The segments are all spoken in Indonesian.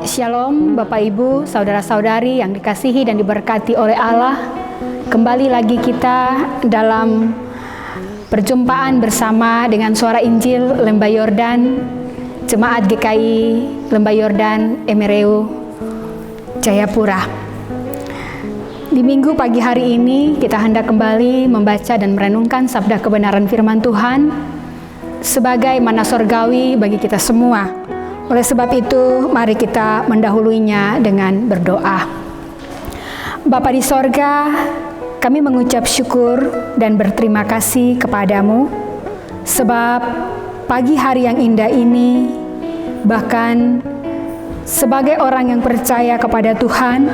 Shalom Bapak Ibu, Saudara-saudari yang dikasihi dan diberkati oleh Allah. Kembali lagi kita dalam perjumpaan bersama dengan Suara Injil Lembah Yordan, Jemaat GKI Lembah Yordan Emereu Jayapura. Di minggu pagi hari ini kita hendak kembali membaca dan merenungkan sabda kebenaran firman Tuhan sebagai mana sorgawi bagi kita semua. Oleh sebab itu, mari kita mendahuluinya dengan berdoa. Bapa di sorga, kami mengucap syukur dan berterima kasih kepadamu, sebab pagi hari yang indah ini, bahkan sebagai orang yang percaya kepada Tuhan,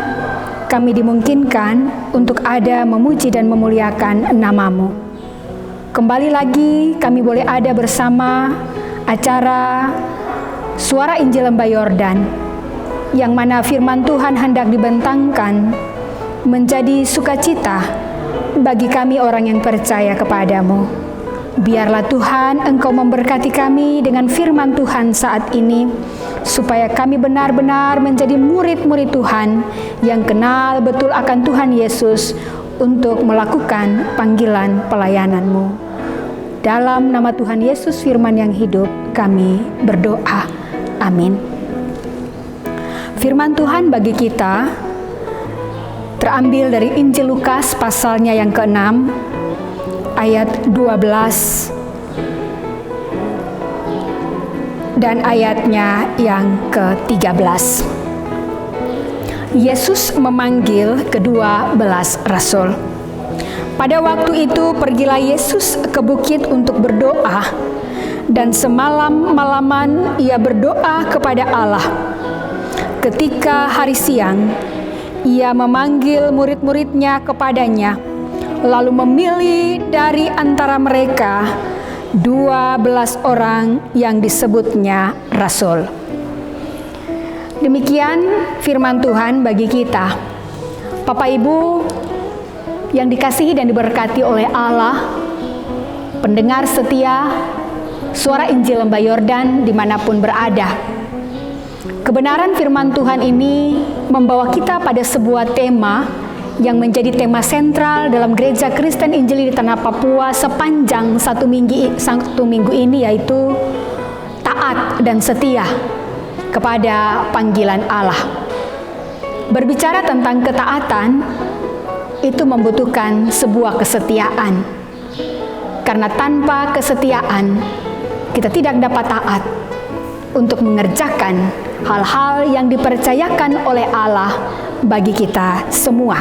kami dimungkinkan untuk ada memuji dan memuliakan nama-Mu. Kembali lagi kami boleh ada bersama acara Suara Injil Lembah Yordan, yang mana firman Tuhan hendak dibentangkan menjadi sukacita bagi kami orang yang percaya kepadamu. Biarlah Tuhan Engkau memberkati kami dengan firman Tuhan saat ini, supaya kami benar-benar menjadi murid-murid Tuhan yang kenal betul akan Tuhan Yesus untuk melakukan panggilan pelayanan-Mu. Dalam nama Tuhan Yesus firman yang hidup kami berdoa. Amin. Firman Tuhan bagi kita terambil dari Injil Lukas pasalnya yang ke-6 ayat 12 dan ayatnya yang ke-13. Yesus memanggil ke-12 rasul. Pada waktu itu pergilah Yesus ke bukit untuk berdoa, dan semalam-malaman ia berdoa kepada Allah. Ketika hari siang, ia memanggil murid-muridnya kepadanya, lalu memilih dari antara mereka 12 orang yang disebutnya rasul. Demikian firman Tuhan bagi kita. Bapak Ibu yang dikasihi dan diberkati oleh Allah, pendengar setia Suara Injil Lembah Yordan dimanapun berada. Kebenaran firman Tuhan ini membawa kita pada sebuah tema yang menjadi tema sentral dalam Gereja Kristen Injili di Tanah Papua sepanjang satu minggu ini, yaitu taat dan setia kepada panggilan Allah. Berbicara tentang ketaatan, itu membutuhkan sebuah kesetiaan. Karena tanpa kesetiaan, kita tidak dapat taat untuk mengerjakan hal-hal yang dipercayakan oleh Allah bagi kita semua.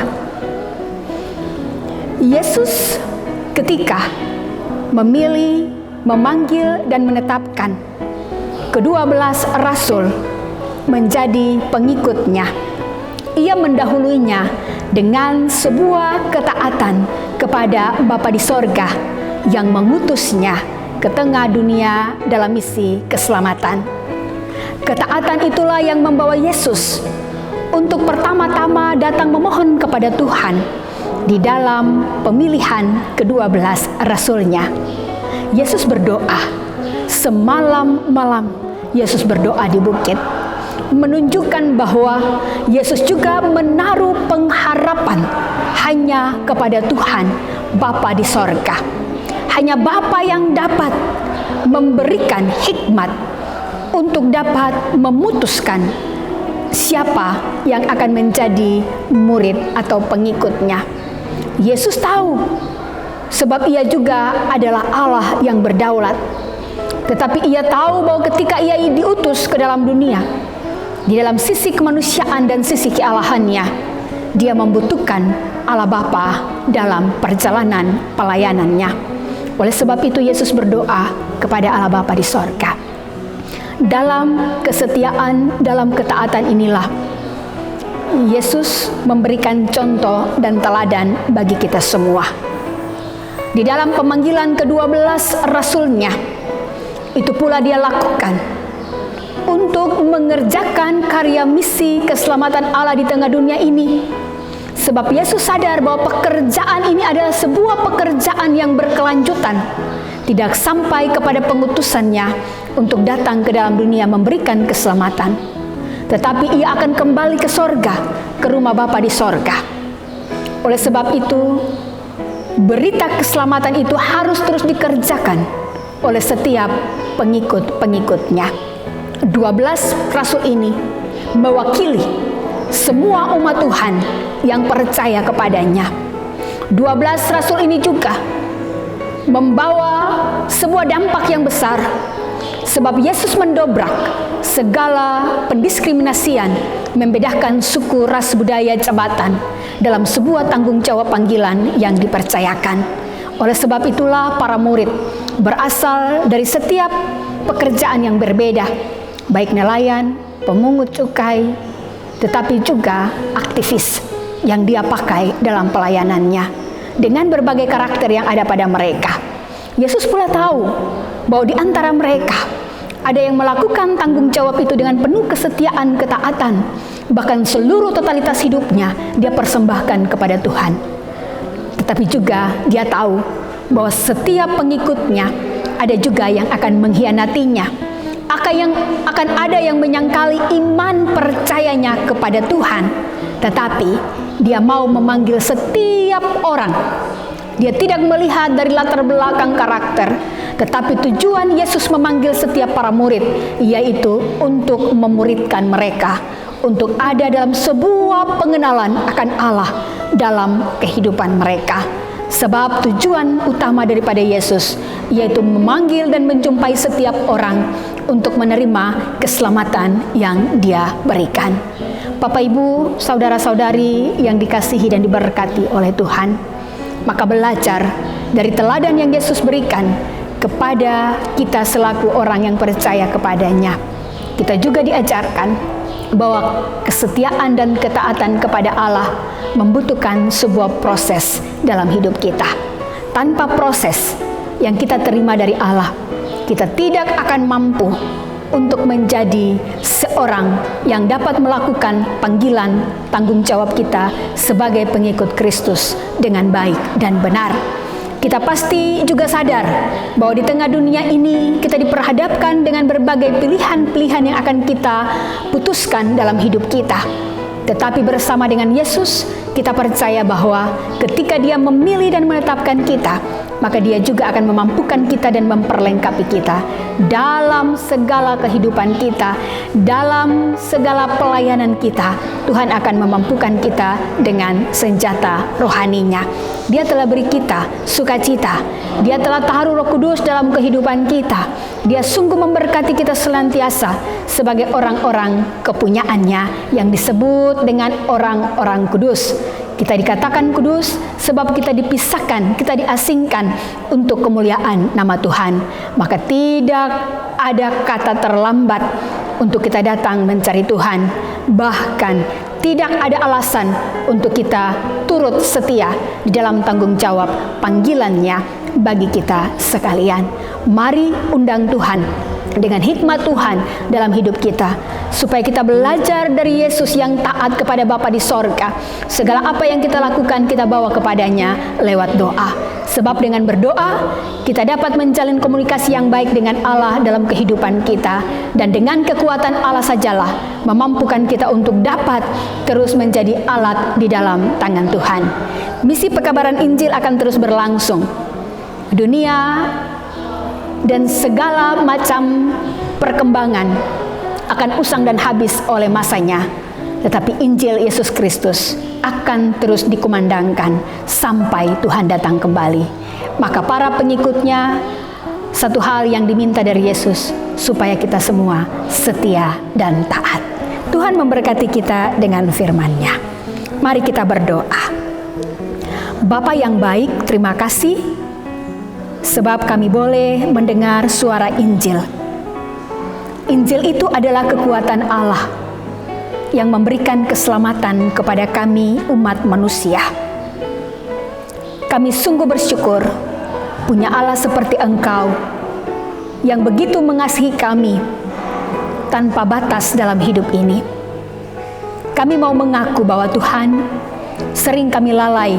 Yesus ketika memilih, memanggil, dan menetapkan ke-12 rasul menjadi pengikutnya, ia mendahuluinya dengan sebuah ketaatan kepada Bapa di sorga yang mengutusnya ke tengah dunia dalam misi keselamatan. Ketaatan itulah yang membawa Yesus untuk pertama-tama datang memohon kepada Tuhan di dalam pemilihan ke-12 rasulnya. Yesus berdoa semalam-malam. Yesus berdoa di bukit, menunjukkan bahwa Yesus juga menaruh pengharapan hanya kepada Tuhan Bapa di sorga. Hanya Bapa yang dapat memberikan hikmat untuk dapat memutuskan siapa yang akan menjadi murid atau pengikutnya. Yesus tahu, sebab ia juga adalah Allah yang berdaulat. Tetapi ia tahu bahwa ketika ia diutus ke dalam dunia, di dalam sisi kemanusiaan dan sisi kealahannya, dia membutuhkan Allah Bapa dalam perjalanan pelayanannya. Oleh sebab itu Yesus berdoa kepada Allah Bapa di sorga. Dalam kesetiaan, dalam ketaatan inilah Yesus memberikan contoh dan teladan bagi kita semua. Di dalam pemanggilan ke-12 rasulnya, itu pula dia lakukan untuk mengerjakan karya misi keselamatan Allah di tengah dunia ini. Sebab Yesus sadar bahwa pekerjaan ini adalah sebuah pekerjaan yang berkelanjutan, tidak sampai kepada pengutusannya untuk datang ke dalam dunia memberikan keselamatan. tetapi ia akan kembali ke sorga, ke rumah Bapa di sorga. Oleh sebab itu, berita keselamatan itu harus terus dikerjakan oleh setiap pengikut-pengikutnya. 12 rasul ini mewakili semua umat Tuhan yang percaya kepadanya. 12 rasul ini juga membawa sebuah dampak yang besar, sebab Yesus mendobrak segala pendiskriminasian, membedakan suku, ras, budaya, jabatan dalam sebuah tanggung jawab panggilan yang dipercayakan. Oleh sebab itulah para murid berasal dari setiap pekerjaan yang berbeda, baik nelayan, pemungut cukai, tetapi juga aktivis yang dia pakai dalam pelayanannya dengan berbagai karakter yang ada pada mereka. Yesus pula tahu bahwa di antara mereka ada yang melakukan tanggung jawab itu dengan penuh kesetiaan, ketaatan, bahkan seluruh totalitas hidupnya dia persembahkan kepada Tuhan. Tetapi juga dia tahu bahwa setiap pengikutnya ada juga yang akan mengkhianatinya. Akan ada yang menyangkali iman percayanya kepada Tuhan, tetapi dia mau memanggil setiap orang. Dia tidak melihat dari latar belakang karakter, tetapi tujuan Yesus memanggil setiap para murid, yaitu untuk memuridkan mereka, untuk ada dalam sebuah pengenalan akan Allah dalam kehidupan mereka. Sebab tujuan utama daripada Yesus yaitu memanggil dan menjumpai setiap orang untuk menerima keselamatan yang Dia berikan. Bapak, Ibu, saudara-saudari yang dikasihi dan diberkati oleh Tuhan, maka belajar dari teladan yang Yesus berikan kepada kita selaku orang yang percaya kepadanya. Kita juga diajarkan bahwa kesetiaan dan ketaatan kepada Allah membutuhkan sebuah proses dalam hidup kita. Tanpa proses yang kita terima dari Allah, kita tidak akan mampu untuk menjadi seorang yang dapat melakukan panggilan tanggung jawab kita sebagai pengikut Kristus dengan baik dan benar. Kita pasti juga sadar bahwa di tengah dunia ini kita diperhadapkan dengan berbagai pilihan-pilihan yang akan kita putuskan dalam hidup kita. Tetapi bersama dengan Yesus, kita percaya bahwa ketika Dia memilih dan menetapkan kita, maka Dia juga akan memampukan kita dan memperlengkapi kita dalam segala kehidupan kita, dalam segala pelayanan kita. Tuhan akan memampukan kita dengan senjata rohaninya. Dia telah beri kita sukacita. Dia telah taruh Roh Kudus dalam kehidupan kita. Dia sungguh memberkati kita senantiasa sebagai orang-orang kepunyaannya yang disebut dengan orang-orang kudus. Kita dikatakan kudus sebab kita dipisahkan, kita diasingkan untuk kemuliaan nama Tuhan. Maka tidak ada kata terlambat untuk kita datang mencari Tuhan. Bahkan tidak ada alasan untuk kita turut setia di dalam tanggung jawab panggilannya bagi kita sekalian. Mari undang Tuhan dengan hikmat Tuhan dalam hidup kita, supaya kita belajar dari Yesus yang taat kepada Bapa di sorga. Segala apa yang kita lakukan, kita bawa kepadanya lewat doa. Sebab dengan berdoa, kita dapat menjalin komunikasi yang baik dengan Allah dalam kehidupan kita. Dan dengan kekuatan Allah sajalah memampukan kita untuk dapat terus menjadi alat di dalam tangan Tuhan. Misi pekabaran Injil akan terus berlangsung. Dunia dan segala macam perkembangan akan usang dan habis oleh masanya, tetapi Injil Yesus Kristus akan terus dikumandangkan sampai Tuhan datang kembali. Maka para pengikutnya, satu hal yang diminta dari Yesus, supaya kita semua setia dan taat. Tuhan memberkati kita dengan firman-Nya. Mari kita berdoa. Bapa yang baik, terima kasih sebab kami boleh mendengar suara Injil. Injil itu adalah kekuatan Allah yang memberikan keselamatan kepada kami umat manusia. Kami sungguh bersyukur punya Allah seperti Engkau yang begitu mengasihi kami tanpa batas dalam hidup ini. Kami mau mengaku bahwa Tuhan, sering kami lalai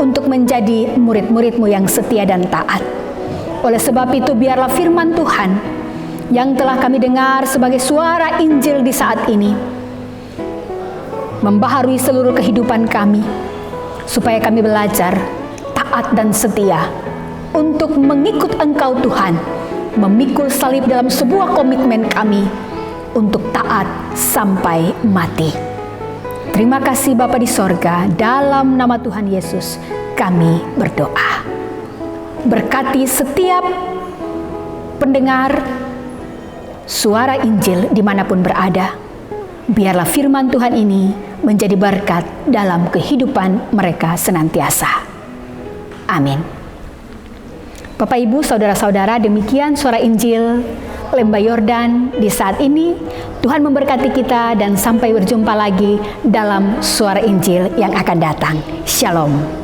untuk menjadi murid-murid-Mu yang setia dan taat. Oleh sebab itu, biarlah firman Tuhan yang telah kami dengar sebagai suara Injil di saat ini membaharui seluruh kehidupan kami, supaya kami belajar taat dan setia untuk mengikut Engkau Tuhan, memikul salib dalam sebuah komitmen kami untuk taat sampai mati. Terima kasih Bapa di sorga, dalam nama Tuhan Yesus kami berdoa. Berkati setiap pendengar suara Injil dimanapun berada. Biarlah firman Tuhan ini menjadi berkat dalam kehidupan mereka senantiasa. Amin. Bapak, Ibu, Saudara-saudara, demikian suara Injil Lembah Yordan di saat ini. Tuhan memberkati kita dan sampai berjumpa lagi dalam suara Injil yang akan datang. Shalom.